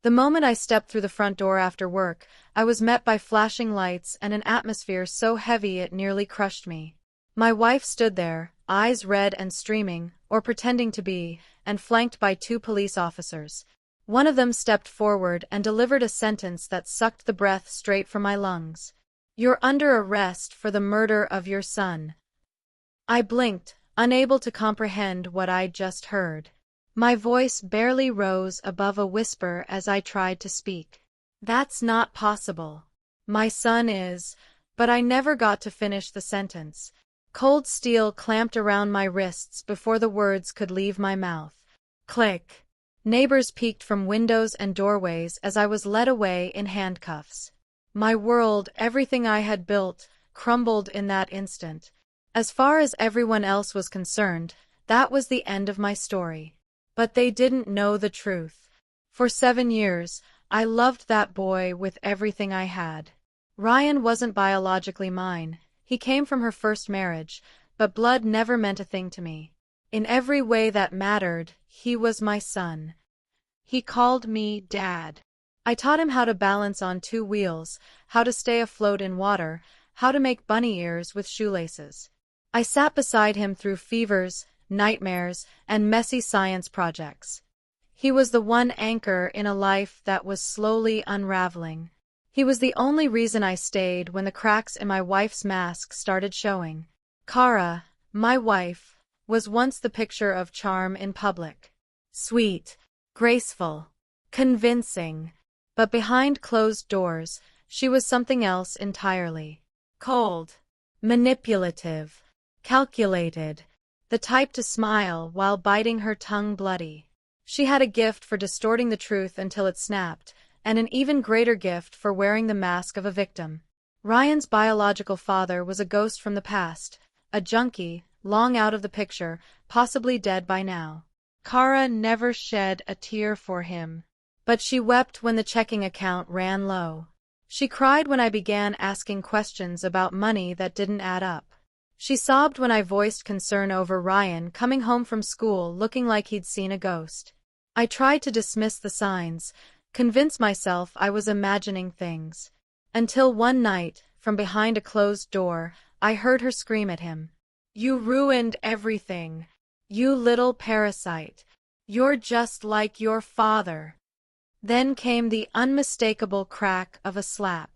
The moment I stepped through the front door after work, I was met by flashing lights and an atmosphere so heavy it nearly crushed me. My wife stood there, eyes red and streaming, or pretending to be, and flanked by two police officers. One of them stepped forward and delivered a sentence that sucked the breath straight from my lungs. "You're under arrest for the murder of your son." I blinked, unable to comprehend what I'd just heard. My voice barely rose above a whisper as I tried to speak. "That's not possible. My son is—" But I never got to finish the sentence. Cold steel clamped around my wrists before the words could leave my mouth. Click. Neighbors peeked from windows and doorways as I was led away in handcuffs. My world, everything I had built, crumbled in that instant. As far as everyone else was concerned, that was the end of my story. But they didn't know the truth. For 7 years, I loved that boy with everything I had. Ryan wasn't biologically mine. He came from her first marriage, but blood never meant a thing to me. In every way that mattered, he was my son. He called me Dad. I taught him how to balance on 2 wheels, how to stay afloat in water, how to make bunny ears with shoelaces. I sat beside him through fevers, nightmares, and messy science projects. He was the one anchor in a life that was slowly unraveling. He was the only reason I stayed when the cracks in my wife's mask started showing. Kara, my wife, was once the picture of charm in public. Sweet, graceful, convincing. But behind closed doors, she was something else entirely. Cold, manipulative, calculated. The type to smile while biting her tongue bloody. She had a gift for distorting the truth until it snapped, and an even greater gift for wearing the mask of a victim. Ryan's biological father was a ghost from the past, a junkie, long out of the picture, possibly dead by now. Kara never shed a tear for him. But she wept when the checking account ran low. She cried when I began asking questions about money that didn't add up. She sobbed when I voiced concern over Ryan coming home from school looking like he'd seen a ghost. I tried to dismiss the signs, convince myself I was imagining things. Until one night, from behind a closed door, I heard her scream at him. "You ruined everything. You little parasite. You're just like your father." Then came the unmistakable crack of a slap,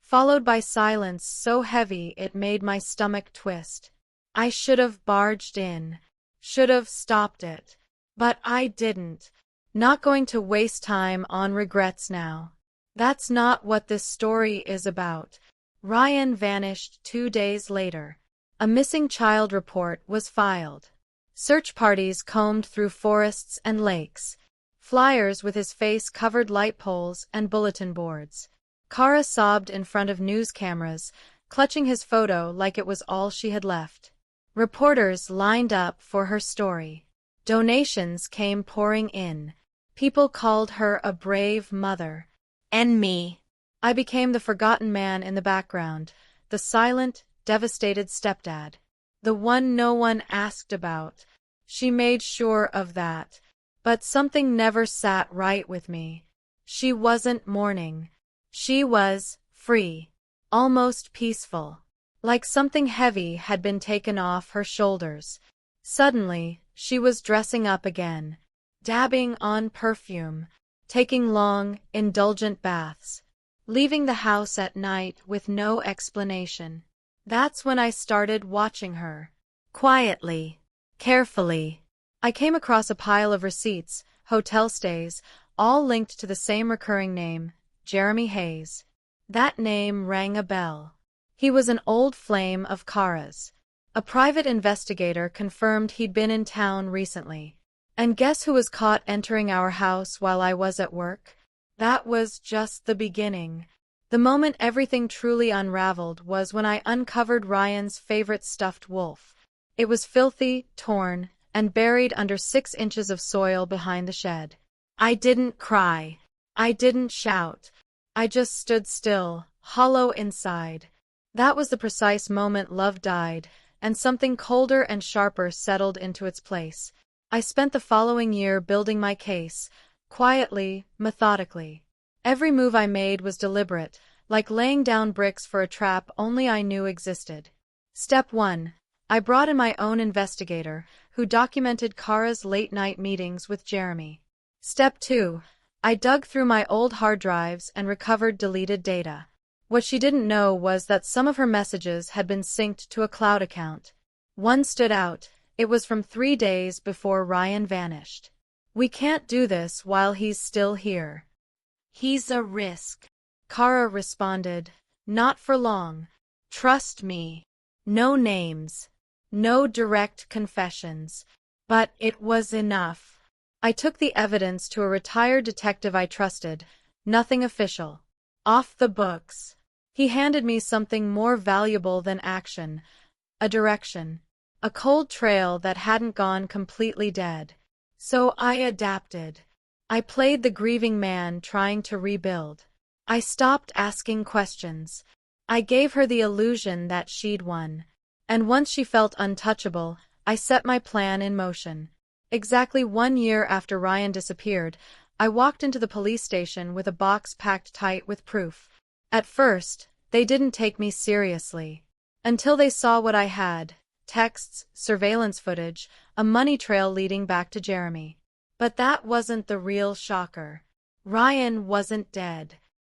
followed by silence so heavy it made my stomach twist. I should have barged in, should have stopped it. But I didn't. Not going to waste time on regrets now. That's not what this story is about. Ryan vanished 2 days later. A missing child report was filed. Search parties combed through forests and lakes. Flyers with his face covered light poles and bulletin boards. Kara sobbed in front of news cameras, clutching his photo like it was all she had left. Reporters lined up for her story. Donations came pouring in. People called her a brave mother. And me. I became the forgotten man in the background, the silent, devastated stepdad. The one no one asked about. She made sure of that. But something never sat right with me. She wasn't mourning. She was free, almost peaceful, like something heavy had been taken off her shoulders. Suddenly, she was dressing up again, dabbing on perfume, taking long, indulgent baths, leaving the house at night with no explanation. That's when I started watching her. Quietly, carefully. I came across a pile of receipts, hotel stays, all linked to the same recurring name, Jeremy Hayes. That name rang a bell. He was an old flame of Kara's. A private investigator confirmed he'd been in town recently. And guess who was caught entering our house while I was at work? That was just the beginning. The moment everything truly unraveled was when I uncovered Ryan's favorite stuffed wolf. It was filthy, torn, and buried under 6 inches of soil behind the shed. I didn't cry. I didn't shout. I just stood still, hollow inside. That was the precise moment love died, and something colder and sharper settled into its place. I spent the following year building my case, quietly, methodically. Every move I made was deliberate, like laying down bricks for a trap only I knew existed. Step 1. I brought in my own investigator, who documented Kara's late-night meetings with Jeremy. Step 2. I dug through my old hard drives and recovered deleted data. What she didn't know was that some of her messages had been synced to a cloud account. One stood out. It was from 3 days before Ryan vanished. "We can't do this while he's still here. He's a risk," Kara responded. "Not for long. Trust me." No names. No direct confessions. But it was enough. I took the evidence to a retired detective I trusted. Nothing official. Off the books. He handed me something more valuable than action. A direction. A cold trail that hadn't gone completely dead. So I adapted. I played the grieving man trying to rebuild. I stopped asking questions. I gave her the illusion that she'd won. And once she felt untouchable, I set my plan in motion. Exactly 1 year after Ryan disappeared, I walked into the police station with a box packed tight with proof. At first, they didn't take me seriously. Until they saw what I had: texts, surveillance footage, a money trail leading back to Jeremy. But that wasn't the real shocker. Ryan wasn't dead.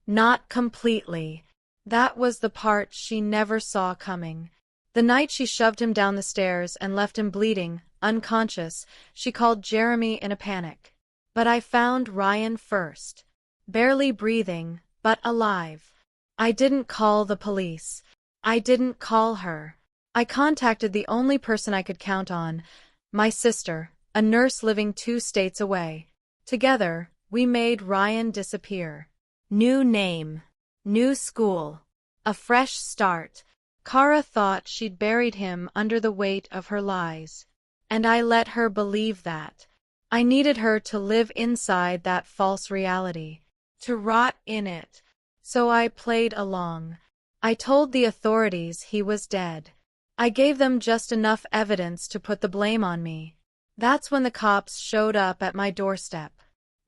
Not completely. That was the part she never saw coming. The night she shoved him down the stairs and left him bleeding, unconscious, she called Jeremy in a panic. But I found Ryan first. Barely breathing, but alive. I didn't call the police. I didn't call her. I contacted the only person I could count on, my sister, a nurse living 2 states away. Together, we made Ryan disappear. New name. New school. A fresh start. Kara thought she'd buried him under the weight of her lies. And I let her believe that. I needed her to live inside that false reality. To rot in it. So I played along. I told the authorities he was dead. I gave them just enough evidence to put the blame on me. That's when the cops showed up at my doorstep.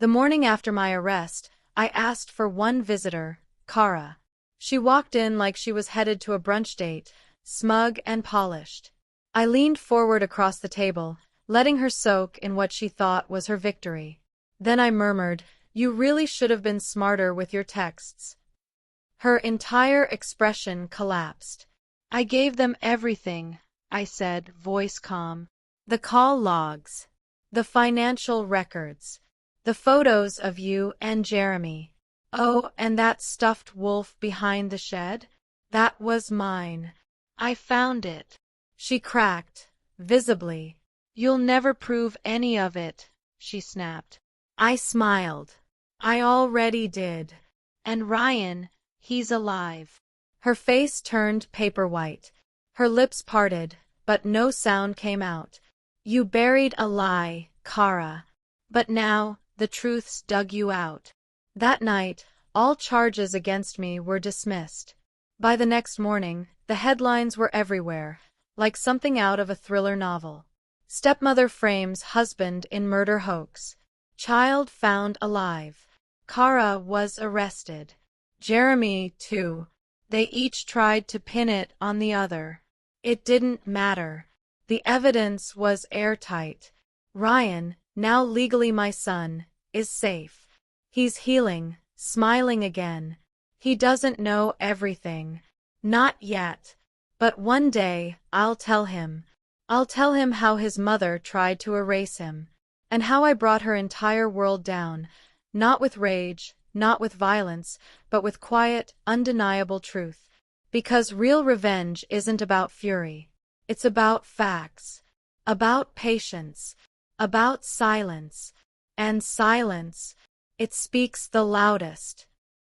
The morning after my arrest, I asked for one visitor, Kara. She walked in like she was headed to a brunch date, smug and polished. I leaned forward across the table, letting her soak in what she thought was her victory. Then I murmured, "You really should have been smarter with your texts." Her entire expression collapsed. "I gave them everything," I said, voice calm. "The call logs. The financial records. The photos of you and Jeremy. Oh, and that stuffed wolf behind the shed? That was mine. I found it." She cracked, visibly. "You'll never prove any of it," she snapped. I smiled. "I already did. And Ryan, he's alive." Her face turned paper white. Her lips parted, but no sound came out. "You buried a lie, Kara. But now, the truth's dug you out." That night, all charges against me were dismissed. By the next morning, the headlines were everywhere, like something out of a thriller novel. Stepmother frames husband in murder hoax. Child found alive. Kara was arrested. Jeremy, too. They each tried to pin it on the other. It didn't matter. The evidence was airtight. Ryan, now legally my son, is safe. He's healing, smiling again. He doesn't know everything. Not yet. But one day, I'll tell him. I'll tell him how his mother tried to erase him. And how I brought her entire world down. Not with rage, not with violence, but with quiet, undeniable truth. Because real revenge isn't about fury. It's about facts. About patience. About silence. And silence, it speaks the loudest.